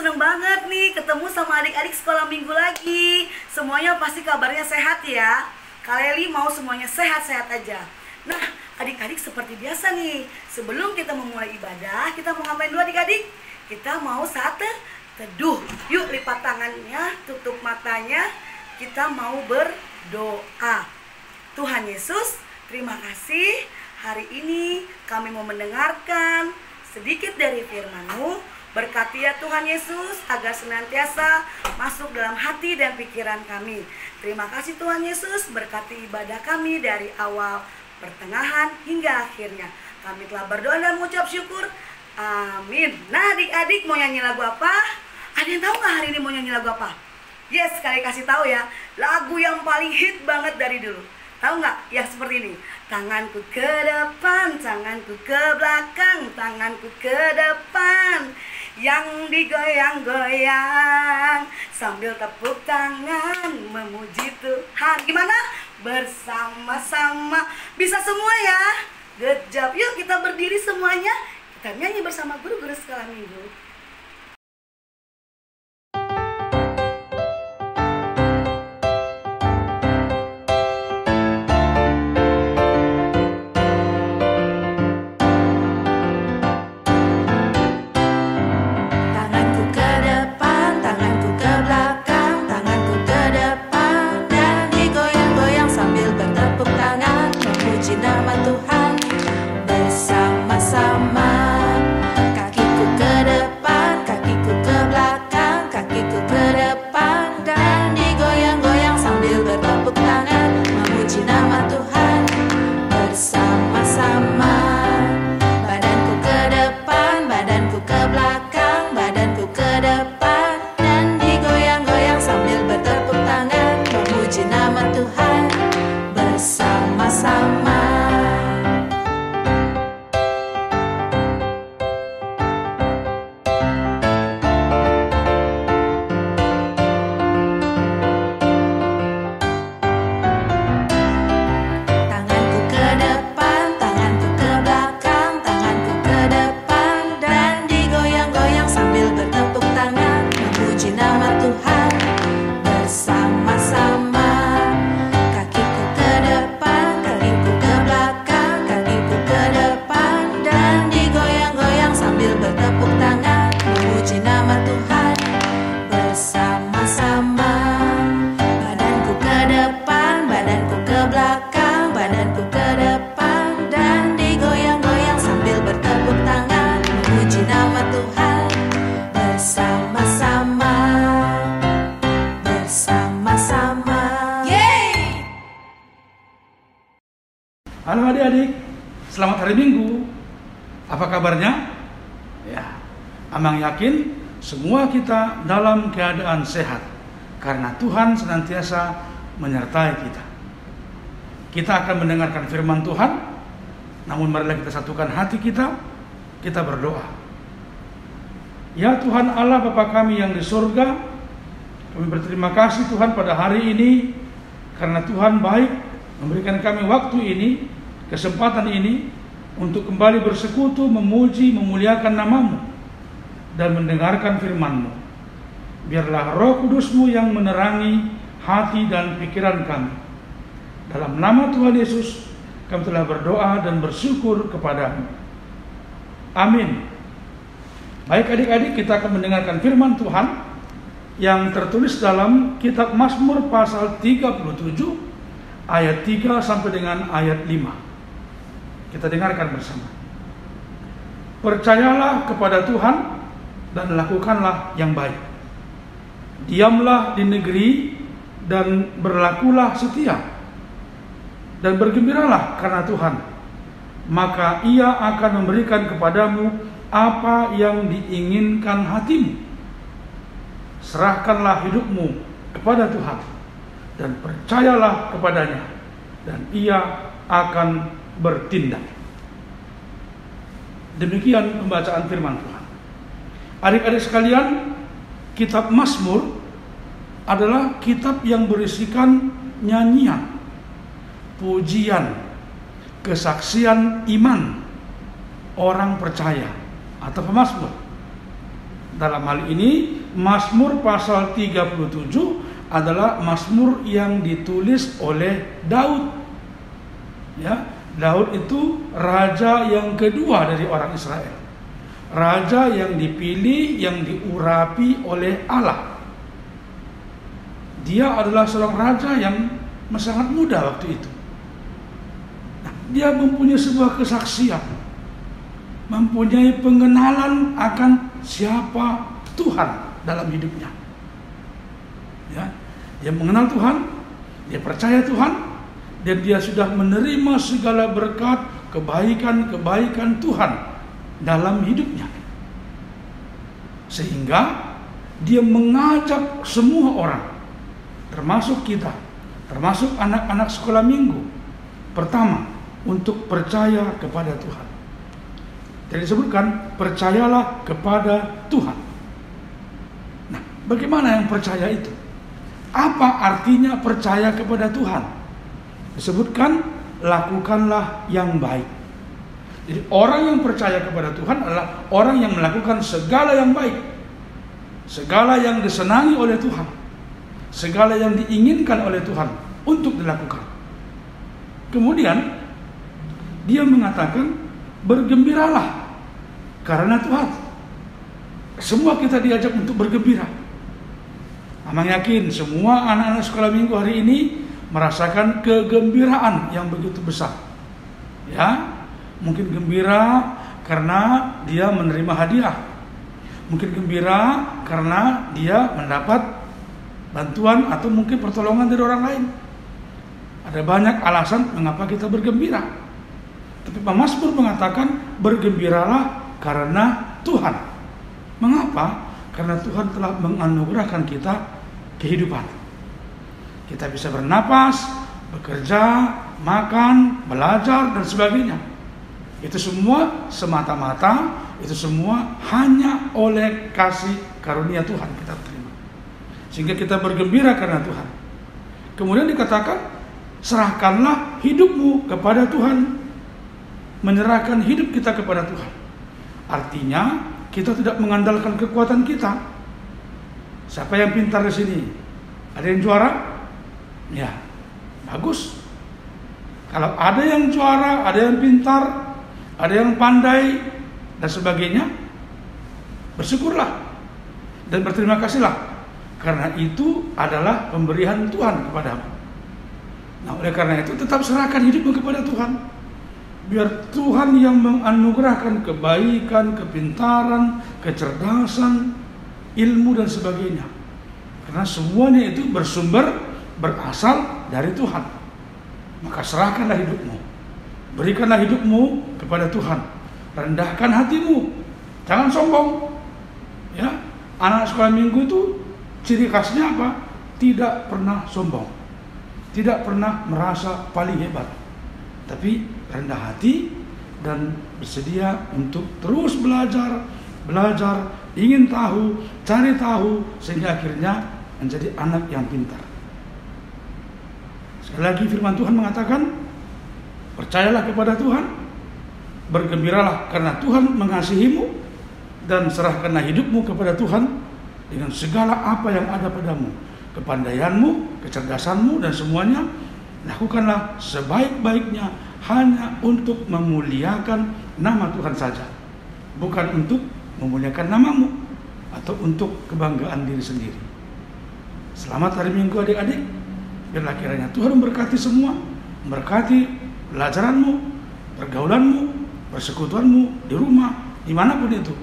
seneng banget nih ketemu sama adik-adik sekolah minggu lagi. Semuanya pasti kabarnya sehat ya. Kak Leli mau semuanya sehat-sehat aja. Nah, adik-adik seperti biasa nih, sebelum kita memulai ibadah, kita mau ngapain dulu adik-adik? Kita mau saat teduh. Yuk lipat tangannya, tutup matanya. Kita mau berdoa. Tuhan Yesus, terima kasih. Hari ini kami mau mendengarkan sedikit dari firman-Mu. Berkati ya Tuhan Yesus agar senantiasa masuk dalam hati dan pikiran kami. Terima kasih Tuhan Yesus, berkati ibadah kami dari awal, pertengahan hingga akhirnya. Kami telah berdoa dan mengucap syukur. Amin. Nah adik-adik mau nyanyi lagu apa? Ada yang tahu nggak hari ini mau nyanyi lagu apa? Yes, sekali kasih tahu ya. Lagu yang paling hit banget dari dulu. Tahu nggak? Yang seperti ini. Tanganku ke depan, tanganku ke belakang, tanganku ke depan. Yang digoyang-goyang sambil tepuk tangan memuji Tuhan. Gimana? Bersama-sama. Bisa semua ya? Good job. Yuk kita berdiri semuanya. Kita nyanyi bersama guru-guru sekolah minggu. Halo adik-adik, selamat hari Minggu. Apa kabarnya? Ya, Amang yakin semua kita dalam keadaan sehat karena Tuhan senantiasa menyertai kita. Kita akan mendengarkan firman Tuhan, namun marilah kita satukan hati kita berdoa. Ya Tuhan Allah Bapa kami yang di surga, kami berterima kasih Tuhan pada hari ini karena Tuhan baik memberikan kami waktu ini, kesempatan ini untuk kembali bersekutu, memuji, memuliakan nama-Mu dan mendengarkan firman-Mu. Biarlah Roh Kudus-Mu yang menerangi hati dan pikiran kami. Dalam nama Tuhan Yesus kami telah berdoa dan bersyukur kepada-Mu. Amin. Baik adik-adik, kita akan mendengarkan firman Tuhan yang tertulis dalam kitab Mazmur pasal 37 ayat 3 sampai dengan ayat 5. Kita dengarkan bersama. Percayalah kepada Tuhan dan lakukanlah yang baik. Diamlah di negeri dan berlakulah setia. Dan bergembiralah karena Tuhan. Maka Ia akan memberikan kepadamu apa yang diinginkan hatimu. Serahkanlah hidupmu kepada Tuhan dan percayalah kepadanya, dan Ia akan bertindak. Demikian pembacaan firman Tuhan. Adik-adik sekalian, kitab Mazmur adalah kitab yang berisikan nyanyian, pujian, kesaksian iman orang percaya atau pemazmur. Dalam hal ini Mazmur pasal 37 adalah Mazmur yang ditulis oleh Daud. Ya, Daud itu raja yang kedua dari orang Israel. Raja yang dipilih, yang diurapi oleh Allah. Dia adalah seorang raja yang sangat muda waktu itu. Nah, dia mempunyai sebuah kesaksian, mempunyai pengenalan akan siapa Tuhan dalam hidupnya. Ya, dia mengenal Tuhan, dia percaya Tuhan, dan dia sudah menerima segala berkat, kebaikan-kebaikan Tuhan dalam hidupnya. Sehingga dia mengajak semua orang, termasuk kita, termasuk anak-anak sekolah minggu, pertama, untuk percaya kepada Tuhan. Jadi disebutkan, percayalah kepada Tuhan. Nah, bagaimana yang percaya itu? Apa artinya percaya kepada Tuhan? Disebutkan, lakukanlah yang baik. Jadi orang yang percaya kepada Tuhan adalah orang yang melakukan segala yang baik, segala yang disenangi oleh Tuhan, segala yang diinginkan oleh Tuhan untuk dilakukan. Kemudian dia mengatakan, bergembiralah karena Tuhan. Semua kita diajak untuk bergembira. Amang yakin semua anak-anak sekolah minggu hari ini merasakan kegembiraan yang begitu besar. Ya, mungkin gembira karena dia menerima hadiah. Mungkin gembira karena dia mendapat bantuan atau mungkin pertolongan dari orang lain. Ada banyak alasan mengapa kita bergembira. Tapi Mazmur mengatakan, bergembiralah karena Tuhan. Mengapa? Karena Tuhan telah menganugerahkan kita kehidupan. Kita bisa bernapas, bekerja, makan, belajar, dan sebagainya. Itu semua semata-mata, itu semua hanya oleh kasih karunia Tuhan kita terima. Sehingga kita bergembira karena Tuhan. Kemudian dikatakan, serahkanlah hidupmu kepada Tuhan. Menyerahkan hidup kita kepada Tuhan. Artinya, kita tidak mengandalkan kekuatan kita. Siapa yang pintar di sini? Ada yang juara? Ya, bagus. Kalau ada yang juara, ada yang pintar, ada yang pandai, dan sebagainya, bersyukurlah dan berterima kasihlah, karena itu adalah pemberian Tuhan kepadamu. Nah, oleh karena itu tetap serahkan hidupmu kepada Tuhan. Biar Tuhan yang menganugerahkan kebaikan, kepintaran, kecerdasan, ilmu, dan sebagainya. Karena semuanya itu berasal dari Tuhan. Maka serahkanlah hidupmu, berikanlah hidupmu kepada Tuhan, rendahkan hatimu, jangan sombong. Ya, anak sekolah minggu itu ciri khasnya apa? Tidak pernah sombong, tidak pernah merasa paling hebat, tapi rendah hati dan bersedia untuk terus belajar, ingin tahu, cari tahu, sehingga akhirnya menjadi anak yang pintar. Sekali lagi firman Tuhan mengatakan, percayalah kepada Tuhan, bergembiralah karena Tuhan mengasihimu, dan serahkanlah hidupmu kepada Tuhan dengan segala apa yang ada padamu, kepandaianmu, kecerdasanmu, dan semuanya. Lakukanlah sebaik-baiknya hanya untuk memuliakan nama Tuhan saja, bukan untuk memuliakan namamu atau untuk kebanggaan diri sendiri. Selamat hari Minggu adik-adik. Biarlah kiranya Tuhan memberkati semua, memberkati pelajaranmu, pergaulanmu, persekutuanmu, di rumah, dimanapun itu,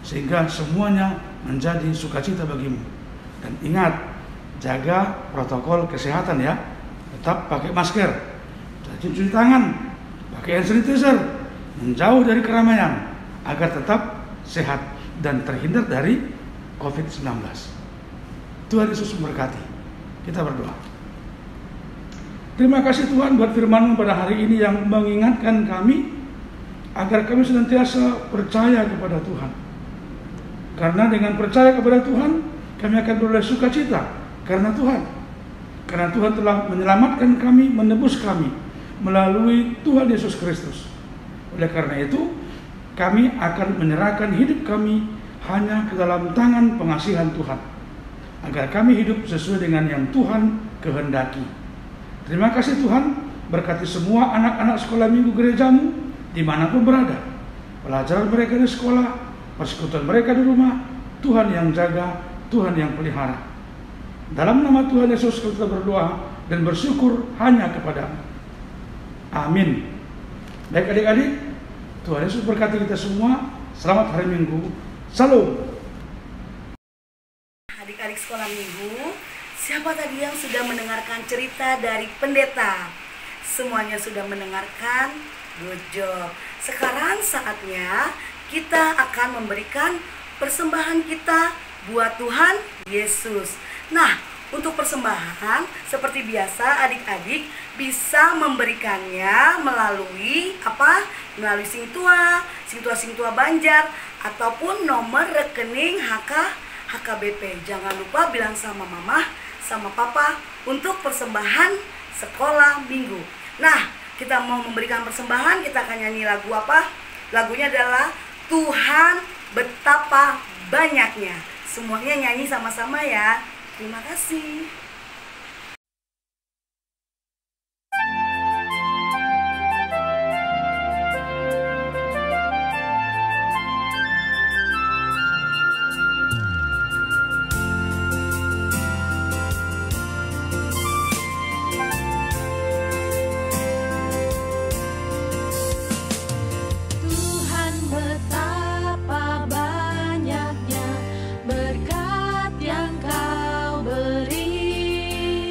sehingga semuanya menjadi sukacita bagimu. Dan ingat, jaga protokol kesehatan ya. Tetap pakai masker, rajin cuci tangan, pakai hand sanitizer, menjauh dari keramaian, agar tetap sehat dan terhindar dari COVID-19. Tuhan Yesus memberkati. Kita berdoa. Terima kasih Tuhan buat firman-Mu pada hari ini yang mengingatkan kami agar kami senantiasa percaya kepada Tuhan. Karena dengan percaya kepada Tuhan, kami akan beroleh sukacita karena Tuhan. Karena Tuhan telah menyelamatkan kami, menebus kami melalui Tuhan Yesus Kristus. Oleh karena itu, kami akan menyerahkan hidup kami hanya ke dalam tangan pengasihan Tuhan, agar kami hidup sesuai dengan yang Tuhan kehendaki. Terima kasih Tuhan, berkati semua anak-anak sekolah minggu gerejamu dimanapun berada. Pelajaran mereka di sekolah, persekutuan mereka di rumah, Tuhan yang jaga, Tuhan yang pelihara. Dalam nama Tuhan Yesus kita berdoa dan bersyukur hanya kepada-Mu. Amin. Baik adik-adik, Tuhan Yesus berkati kita semua. Selamat hari Minggu. Salam. Adik-adik sekolah minggu, siapa tadi yang sudah mendengarkan cerita dari pendeta? Semuanya sudah mendengarkan? Good job. Sekarang saatnya kita akan memberikan persembahan kita buat Tuhan Yesus. Nah, untuk persembahan seperti biasa adik-adik bisa memberikannya melalui apa? Melalui Singtua Banjar ataupun nomor rekening HKBP. Jangan lupa bilang sama mama, sama papa untuk persembahan sekolah minggu. Nah, kita mau memberikan persembahan, kita akan nyanyi lagu apa? Lagunya adalah Tuhan Betapa Banyaknya. Semuanya nyanyi sama-sama ya. Terima kasih. Tuhan betapa banyaknya berkat yang Kau beri,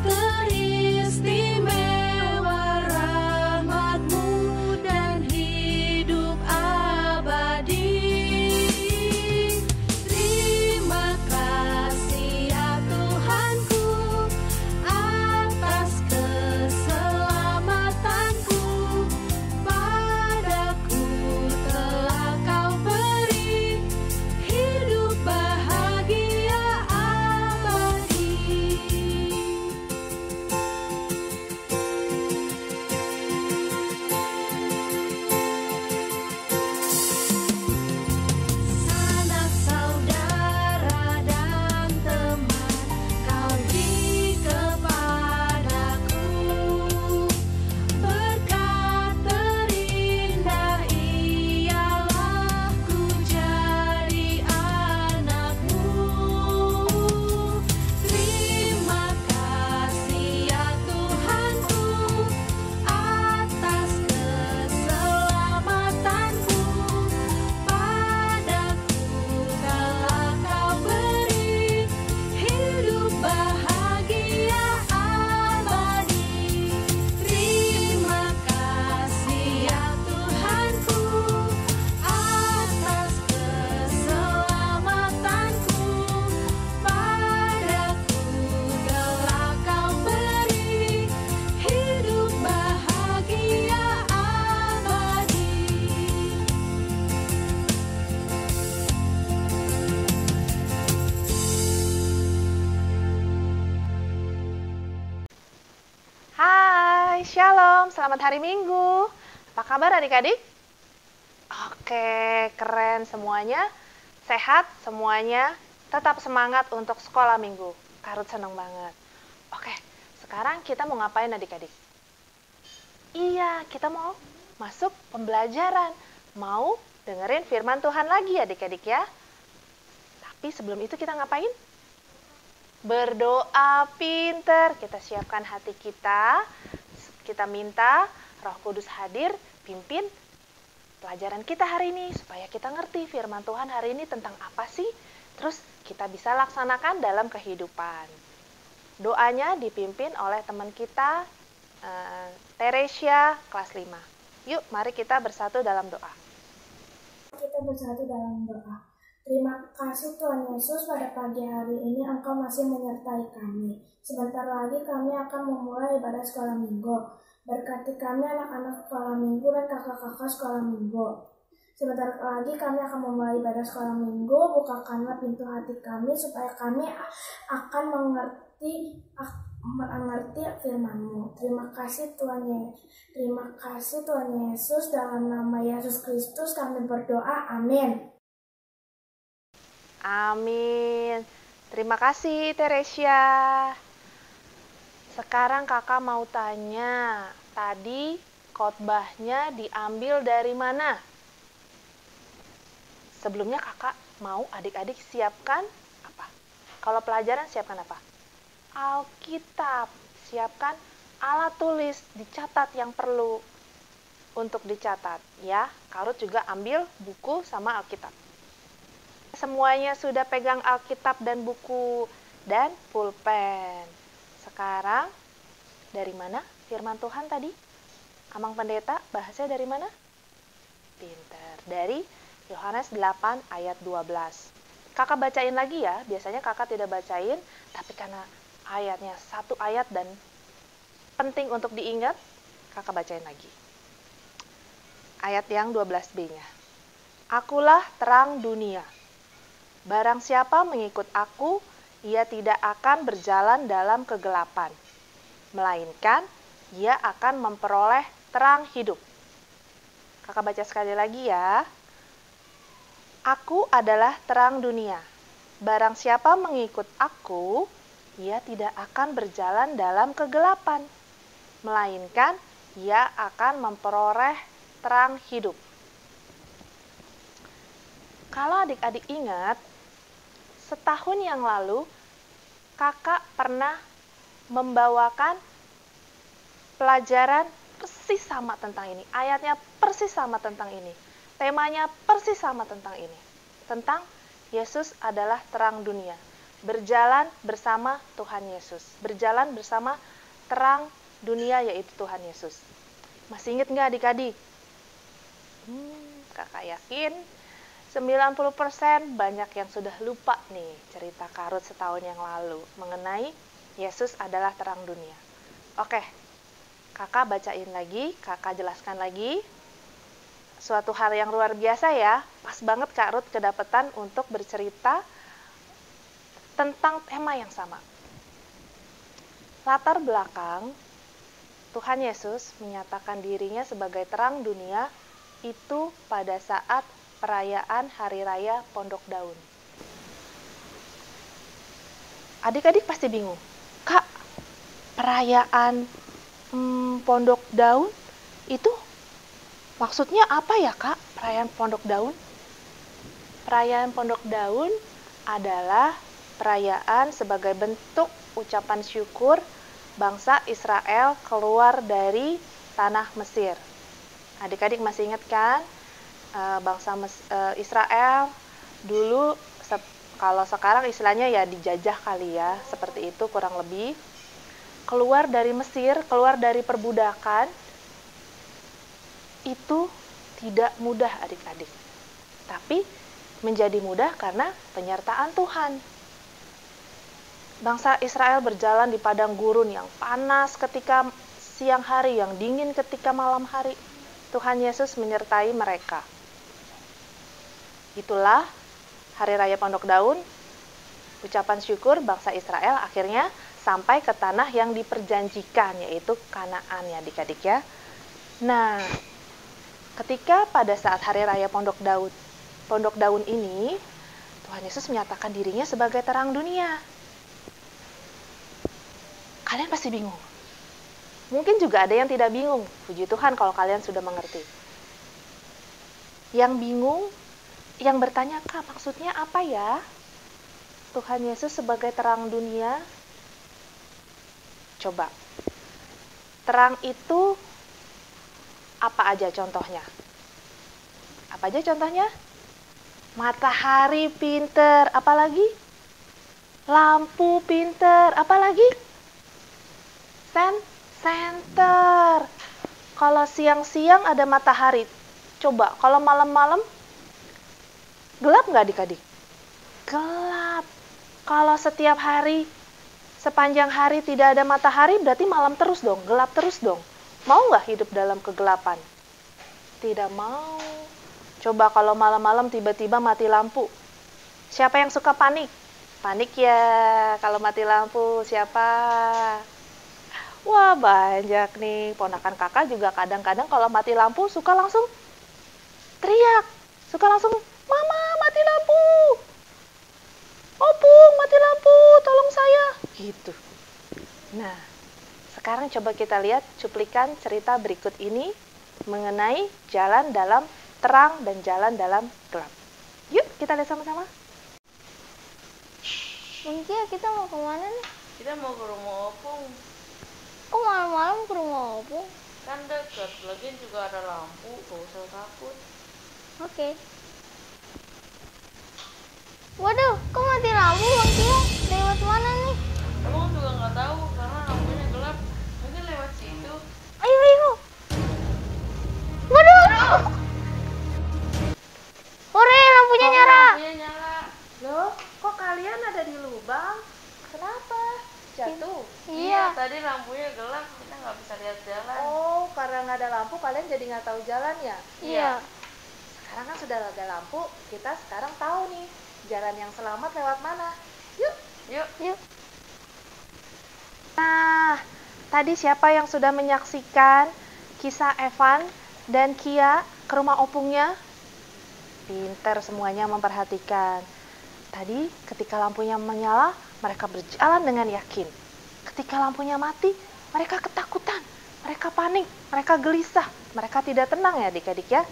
teristimewa rahmat-Mu dan hidup abadi. Terima kasih ya Tuhanku atas keselamatanku. Padaku telah Kau beri hidup bahagia abadi. Sanak saudara dan teman Kau beri kepadaku, berkat terindah ialah ku jadi anak-Mu. Terima kasih ya Tuhanku atas keselamatanku. Padaku telah Kau beri hidup bahagia abadi. Terima kasih ya Tuhanku atas keselamatanku. Padaku telah Kau beri hidup bahagia abadi. Hai, Shalom, selamat hari Minggu. Apa kabar adik-adik? Oke, keren semuanya. Sehat semuanya. Tetap semangat untuk sekolah minggu. Karut seneng banget. Oke, sekarang kita mau ngapain adik-adik? Iya, kita mau masuk pembelajaran. Mau dengerin firman Tuhan lagi adik-adik ya. Tapi sebelum itu kita ngapain? Berdoa pinter. Kita siapkan hati kita. Kita minta Roh Kudus hadir, pimpin pelajaran kita hari ini. Supaya kita ngerti firman Tuhan hari ini tentang apa sih. Terus kita bisa laksanakan dalam kehidupan. Doanya dipimpin oleh teman kita, Teresia, kelas 5. Yuk, mari kita bersatu dalam doa. Kita bersatu dalam doa. Terima kasih Tuhan Yesus, pada pagi hari ini Engkau masih menyertai kami. Sebentar lagi kami akan memulai ibadah sekolah minggu. Berkati kami anak-anak sekolah minggu dan kakak-kakak sekolah minggu. Sebentar lagi kami akan memulai ibadah sekolah minggu. Bukakanlah pintu hati kami supaya kami akan mengerti firman-Mu. Terima kasih Tuhan Yesus. Dalam nama Yesus Kristus kami berdoa. Amin. Amin. Terima kasih, Teresia. Sekarang kakak mau tanya, tadi khotbahnya diambil dari mana? Sebelumnya kakak mau adik-adik siapkan apa? Kalau pelajaran siapkan apa? Alkitab. Siapkan alat tulis, dicatat yang perlu untuk dicatat. Ya, Karut juga ambil buku sama Alkitab. Semuanya sudah pegang Alkitab dan buku dan pulpen. Sekarang, dari mana firman Tuhan tadi? Amang Pendeta, bahasanya dari mana? Pinter. Dari Yohanes 8 ayat 12. Kakak bacain lagi ya. Biasanya kakak tidak bacain, tapi karena ayatnya satu ayat dan penting untuk diingat, kakak bacain lagi. Ayat yang 12b-nya. Akulah terang dunia. Barang siapa mengikut aku, ia tidak akan berjalan dalam kegelapan, melainkan ia akan memperoleh terang hidup. Kakak baca sekali lagi ya. Aku adalah terang dunia. Barang siapa mengikut aku, ia tidak akan berjalan dalam kegelapan, melainkan ia akan memperoleh terang hidup. Kalau adik-adik ingat, setahun yang lalu, kakak pernah membawakan pelajaran persis sama tentang ini. Ayatnya persis sama tentang ini. Temanya persis sama tentang ini. Tentang Yesus adalah terang dunia. Berjalan bersama Tuhan Yesus. Berjalan bersama terang dunia yaitu Tuhan Yesus. Masih ingat nggak adik-adik? Kakak yakin 90% banyak yang sudah lupa nih cerita Karut setahun yang lalu mengenai Yesus adalah terang dunia. Oke, kakak bacain lagi, kakak jelaskan lagi. Suatu hal yang luar biasa ya, pas banget Kak Ruth kedapetan untuk bercerita tentang tema yang sama. Latar belakang Tuhan Yesus menyatakan dirinya sebagai terang dunia itu pada saat perayaan Hari Raya Pondok Daun. Adik-adik pasti bingung, Kak, perayaan Pondok Daun itu maksudnya apa ya, Kak? Perayaan Pondok Daun? Perayaan Pondok Daun adalah perayaan sebagai bentuk ucapan syukur bangsa Israel keluar dari tanah Mesir. Adik-adik masih ingat kan? Bangsa Israel dulu, kalau sekarang istilahnya ya dijajah kali ya, seperti itu kurang lebih. Keluar dari Mesir, keluar dari perbudakan, itu tidak mudah adik-adik. Tapi menjadi mudah karena penyertaan Tuhan. Bangsa Israel berjalan di padang gurun yang panas ketika siang hari, yang dingin ketika malam hari. Tuhan Yesus menyertai mereka. Itulah Hari Raya Pondok Daun, ucapan syukur bangsa Israel akhirnya sampai ke tanah yang diperjanjikan, yaitu Kanaan ya adik-adik ya. Nah, ketika pada saat Hari Raya Pondok Daun ini, Tuhan Yesus menyatakan dirinya sebagai terang dunia. Kalian pasti bingung. Mungkin juga ada yang tidak bingung. Puji Tuhan kalau kalian sudah mengerti. Yang bingung, yang bertanya, Kak, maksudnya apa ya? Tuhan Yesus sebagai terang dunia. Coba. Terang itu apa aja contohnya? Apa aja contohnya? Matahari pinter, apalagi? Lampu pinter, apalagi? Senter. Kalau siang-siang ada matahari. Coba, kalau malam-malam gelap nggak adik-adik? Gelap. Kalau setiap hari, sepanjang hari tidak ada matahari, berarti malam terus dong, gelap terus dong. Mau nggak hidup dalam kegelapan? Tidak mau. Coba kalau malam-malam tiba-tiba mati lampu. Siapa yang suka panik? Panik ya kalau mati lampu, siapa? Wah, banyak nih. Ponakan kakak juga kadang-kadang kalau mati lampu suka langsung teriak. Suka langsung, Mama mati lampu. gitu. Nah, sekarang coba kita lihat cuplikan cerita berikut ini mengenai jalan dalam terang dan jalan dalam gelap. Yuk, kita lihat sama-sama. Mungkin kita mau kemana nih? Kita mau ke rumah opung. Kok malam-malam ke rumah opung? Kan dekat, lagian juga ada lampu, gak usah takut. Oke. Waduh, kok mati lampu Bang Tio? Lewat mana nih? Abang juga nggak tahu karena lampunya gelap. Mungkin lewat situ. Ayo, ayo. Waduh. Hore, lampunya nyala. Lampunya nyala. Loh, kok kalian ada di lubang? Kenapa? Jatuh? Iya. Tadi lampunya gelap, kita nggak bisa lihat jalan. Oh, karena nggak ada lampu kalian jadi nggak tahu jalan ya? Iya. Sekarang kan sudah ada lampu, kita sekarang tahu nih jalan yang selamat lewat mana. Yuk. Yuk. Yuk. Nah, tadi siapa yang sudah menyaksikan kisah Evan dan Kia ke rumah opungnya? Pinter semuanya memperhatikan. Tadi ketika lampunya menyala, mereka berjalan dengan yakin. Ketika lampunya mati, mereka ketakutan, mereka panik, mereka gelisah, mereka tidak tenang ya adik-adik ya.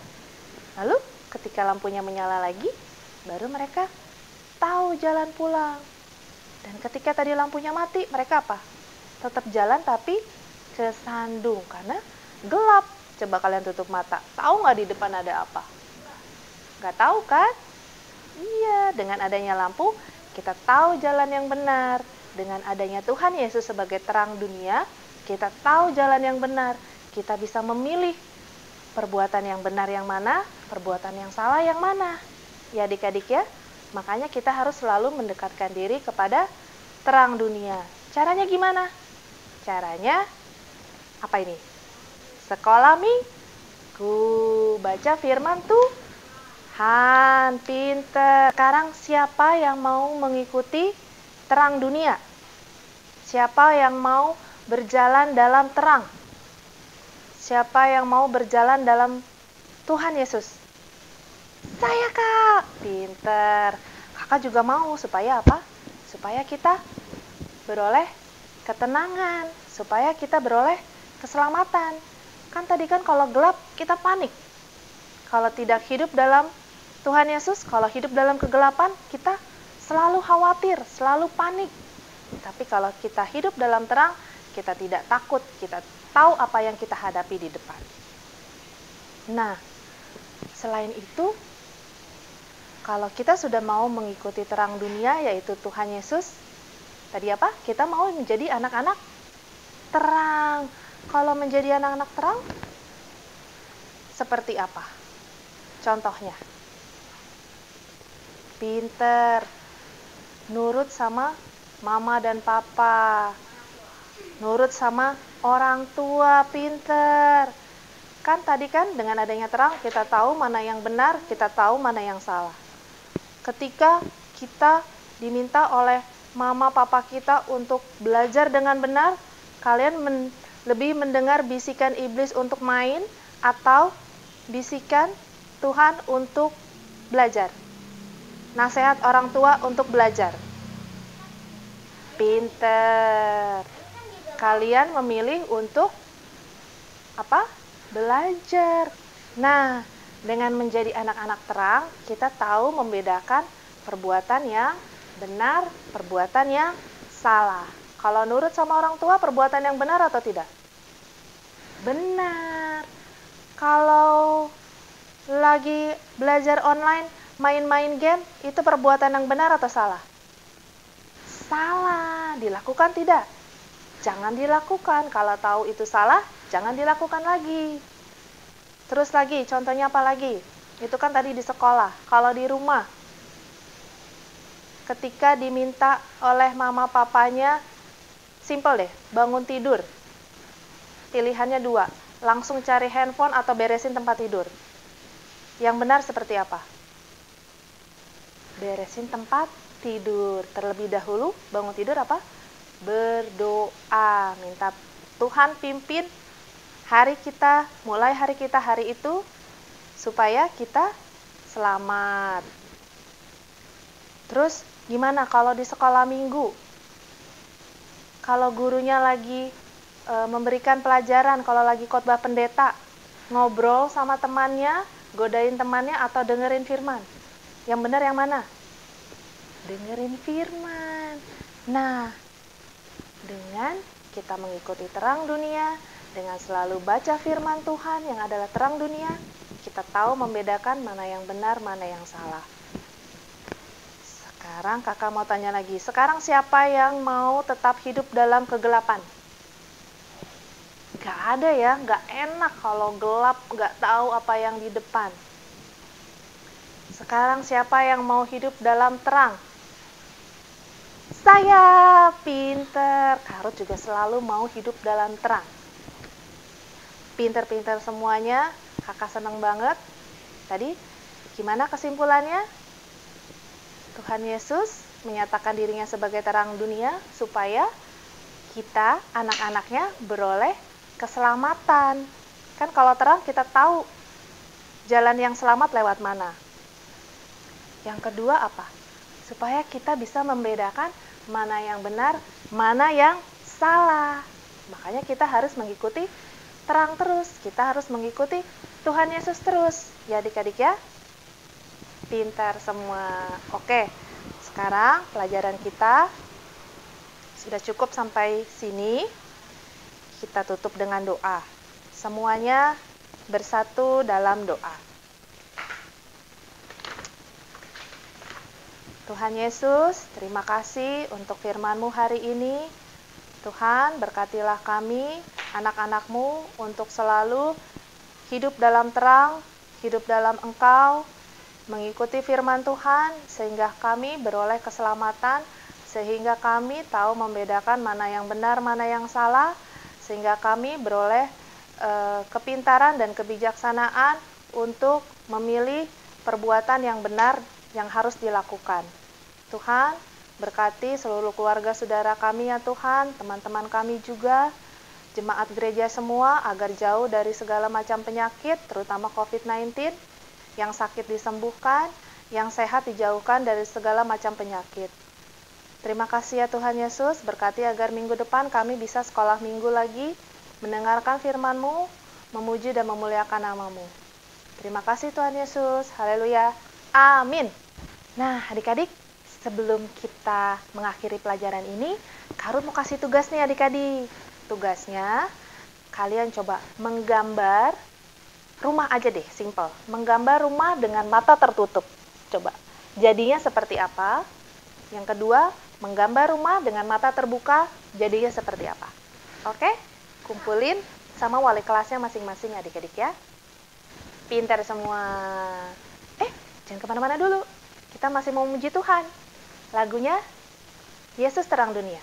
Lalu ketika lampunya menyala lagi, baru mereka tahu jalan pulang. Dan ketika tadi lampunya mati, mereka apa? Tetap jalan tapi kesandung karena gelap. Coba kalian tutup mata. Tahu nggak di depan ada apa? Nggak tahu kan? Iya, dengan adanya lampu, kita tahu jalan yang benar. Dengan adanya Tuhan Yesus sebagai terang dunia, kita tahu jalan yang benar. Kita bisa memilih perbuatan yang benar yang mana, perbuatan yang salah yang mana. Ya adik-adik ya, makanya kita harus selalu mendekatkan diri kepada terang dunia. Caranya gimana? Caranya apa ini? Sekolah minggu, baca firman Tuhan, pinter. Sekarang siapa yang mau mengikuti terang dunia? Siapa yang mau berjalan dalam terang? Siapa yang mau berjalan dalam Tuhan Yesus? Saya, Kak. Pinter. Kakak juga mau supaya apa? Supaya kita beroleh ketenangan, supaya kita beroleh keselamatan. Kan tadi kan kalau gelap kita panik. Kalau tidak hidup dalam Tuhan Yesus, kalau hidup dalam kegelapan, kita selalu khawatir, selalu panik. Tapi kalau kita hidup dalam terang, kita tidak takut, kita tahu apa yang kita hadapi di depan. Nah, selain itu, kalau kita sudah mau mengikuti terang dunia, yaitu Tuhan Yesus, tadi apa? Kita mau menjadi anak-anak terang. Kalau menjadi anak-anak terang, seperti apa? Contohnya, pinter, nurut sama mama dan papa, nurut sama orang tua, pinter. Kan tadi kan dengan adanya terang, kita tahu mana yang benar, kita tahu mana yang salah. Ketika kita diminta oleh mama papa kita untuk belajar dengan benar, kalian lebih mendengar bisikan iblis untuk main atau bisikan Tuhan untuk belajar? Nasihat orang tua untuk belajar. Pinter. Kalian memilih untuk apa? Belajar. Nah, dengan menjadi anak-anak terang, kita tahu membedakan perbuatan yang benar, perbuatan yang salah. Kalau nurut sama orang tua, perbuatan yang benar atau tidak? Benar. Kalau lagi belajar online, main-main game, itu perbuatan yang benar atau salah? Salah. Dilakukan tidak? Jangan dilakukan. Kalau tahu itu salah, jangan dilakukan lagi. Terus lagi, contohnya apa lagi? Itu kan tadi di sekolah. Kalau di rumah, ketika diminta oleh mama papanya, simple deh, bangun tidur. Pilihannya dua, langsung cari handphone atau beresin tempat tidur. Yang benar seperti apa? Beresin tempat tidur. Terlebih dahulu, bangun tidur apa? Berdoa, minta Tuhan pimpin hari kita, mulai hari kita hari itu, supaya kita selamat. Terus gimana kalau di sekolah minggu? kalau gurunya lagi memberikan pelajaran, kalau lagi khotbah pendeta, ngobrol sama temannya, godain temannya, atau dengerin firman? Yang benar yang mana? Dengerin firman. Nah, dengan kita mengikuti terang dunia, dengan selalu baca firman Tuhan yang adalah terang dunia, kita tahu membedakan mana yang benar, mana yang salah. Sekarang kakak mau tanya lagi, sekarang siapa yang mau tetap hidup dalam kegelapan? Gak ada ya, gak enak kalau gelap, gak tahu apa yang di depan. Sekarang siapa yang mau hidup dalam terang? Saya, pinter. Karut juga selalu mau hidup dalam terang. Pinter-pinter semuanya, kakak senang banget. Tadi, gimana kesimpulannya? Tuhan Yesus menyatakan dirinya sebagai terang dunia supaya kita, anak-anaknya, beroleh keselamatan. Kan kalau terang kita tahu jalan yang selamat lewat mana. Yang kedua apa? Supaya kita bisa membedakan mana yang benar, mana yang salah. Makanya kita harus mengikuti terang terus. Kita harus mengikuti Tuhan Yesus terus. Ya adik-adik ya. Pintar semua. Oke, sekarang pelajaran kita sudah cukup sampai sini. Kita tutup dengan doa. Semuanya bersatu dalam doa. Tuhan Yesus, terima kasih untuk firman-Mu hari ini. Tuhan, berkatilah kami, anak-anak-Mu, untuk selalu hidup dalam terang, hidup dalam Engkau, mengikuti firman Tuhan, sehingga kami beroleh keselamatan, sehingga kami tahu membedakan mana yang benar, mana yang salah, sehingga kami beroleh kepintaran dan kebijaksanaan untuk memilih perbuatan yang benar yang harus dilakukan. Tuhan, berkati seluruh keluarga saudara kami ya Tuhan, teman-teman kami juga, jemaat gereja semua, agar jauh dari segala macam penyakit, terutama COVID-19, yang sakit disembuhkan, yang sehat dijauhkan dari segala macam penyakit. Terima kasih ya Tuhan Yesus, berkati agar minggu depan kami bisa sekolah minggu lagi, mendengarkan firman-Mu, memuji dan memuliakan nama-Mu. Terima kasih Tuhan Yesus, haleluya, amin. Nah adik-adik, sebelum kita mengakhiri pelajaran ini, Karun mau kasih tugas nih adik-adik. Tugasnya, kalian coba menggambar rumah aja deh, simple. Menggambar rumah dengan mata tertutup. Coba, jadinya seperti apa? Yang kedua, menggambar rumah dengan mata terbuka, jadinya seperti apa? Oke, kumpulin sama wali kelasnya masing-masing adik-adik ya. Pintar semua. Jangan kemana-mana dulu. Kita masih mau memuji Tuhan. Lagunya, Yesus terang dunia.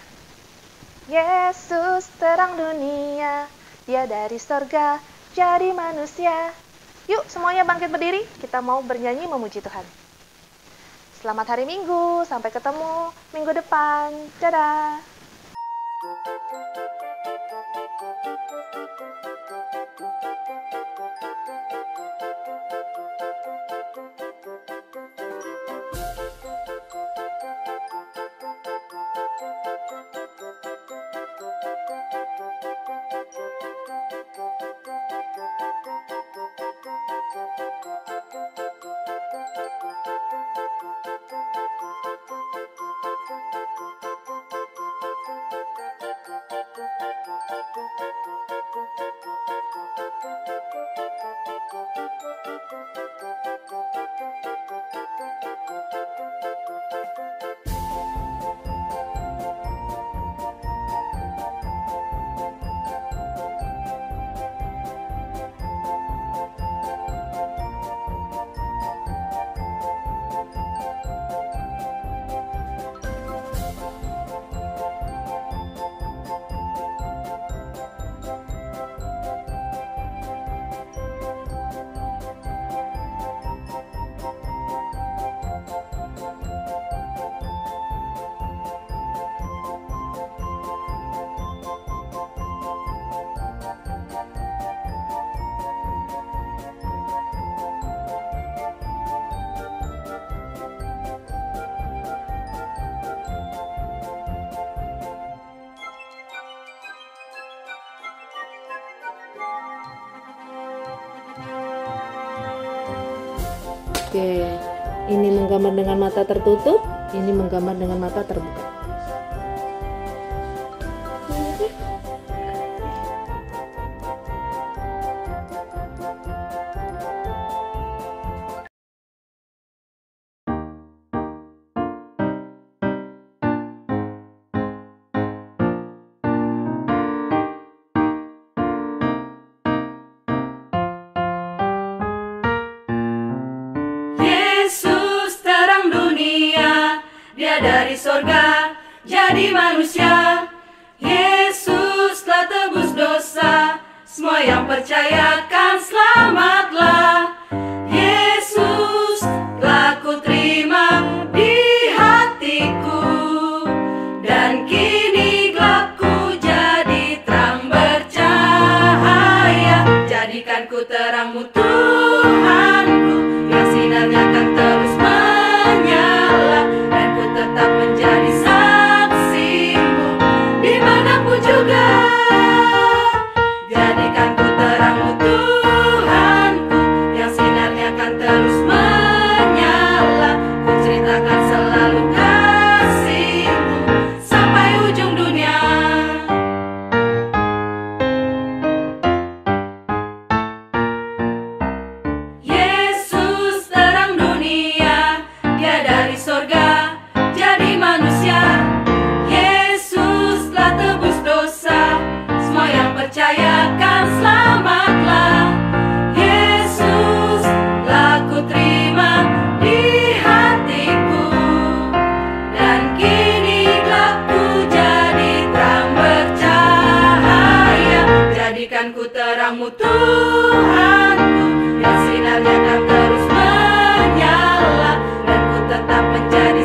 Yesus terang dunia, Dia dari sorga jadi manusia. Yuk semuanya bangkit berdiri, kita mau bernyanyi memuji Tuhan. Selamat hari Minggu, sampai ketemu minggu depan. Dadah. Oke, ini menggambar dengan mata tertutup, ini menggambar dengan mata terbuka. Yesus terang dunia, Dia dari sorga jadi manusia. Yesus telah tebus dosa, semua yang percaya kan selamatlah. Yesus telah ku terima di hatiku, dan kini gelapku jadi terang bercahaya. Jadikan ku terangmu Tuhanku, yang sinarnya akan terus menyala, dan ku tetap menjadi saksimu dimanapun juga. Jadikan ku terangmu Tuhanku, yang sinarnya akan terus menyala. Ku ceritakan selalu kasih-Mu sampai ujung dunia. Yesus terang dunia, Dia dari sorga jadi manusia. Yesus telah tebus dosa, semua yang percaya kan selamatlah. Yesus telah ku terima di hatiku, dan kini gelapku jadi terang bercahaya. Jadikan ku terangmu Tuhanku, yang sinarnya akan terus menyala, dan ku tetap menjadi